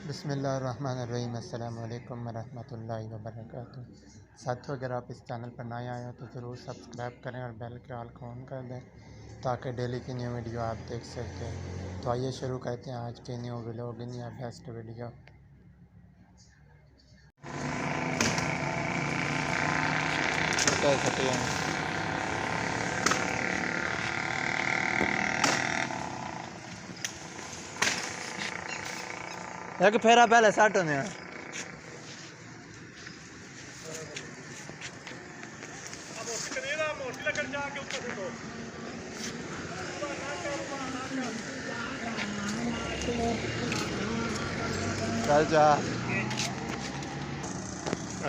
बिस्मिल्लाहिर्रहमानिर्रहीम। अस्सलाम वालेकुम वरहमतुल्लाहि वबरकातुहू। साथियों, अगर आप इस चैनल पर नए आए हो तो ज़रूर सब्सक्राइब करें और बेल के आल को ऑन कर दें ताकि डेली की न्यू वीडियो आप देख सकें। तो आइए शुरू करते हैं आज के न्यू व्लॉग इन या बेस्ट वीडियो। एक फेरा पहले सेट होने चल जा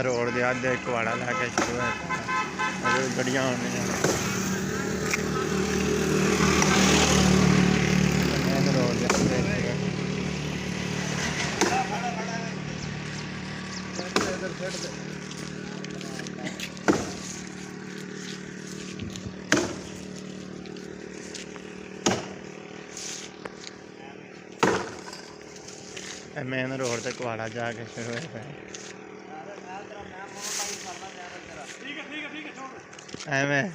रोड दे अद्धे कुआड़ा लैके शुरू है गड्डियां आने रोड मेन रोड से कुआड़ा जाके शुरू है एवं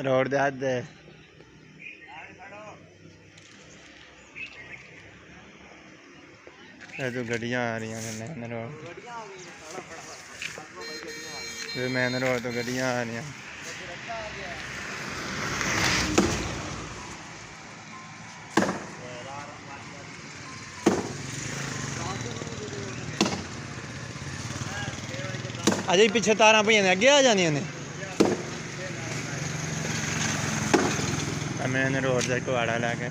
रोड दे अद्धे जो गड्डियां आ रही हैं मेन रोड तो गड्डियां आ रही हैं। अजे पिछे तारा पे अगे आ जानिया ने मेन रोड से कुआड़ा लैके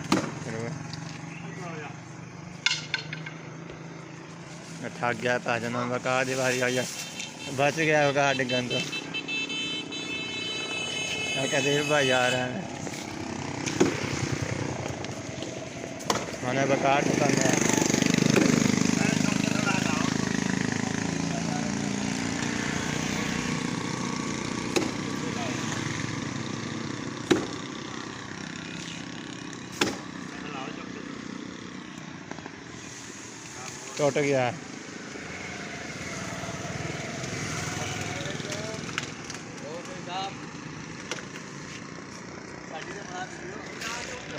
थक गया भजन बका दी बारी आई बच गया बका डिगन तो कहते भाई आ रहे हैं मैंने बकार पसंद है। टूट गया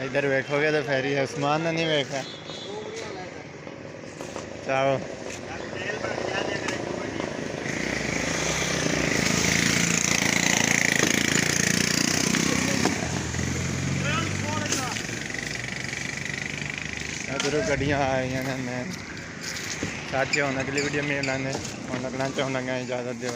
इधर वेखोगे तो फिर ही उस्मान ने नहीं वेखा। चाहो इधर गड्डियां आ रही हैं मैं साथियों अगली वीडियो में लाने लगना चाहूँगा इजाज़त दे।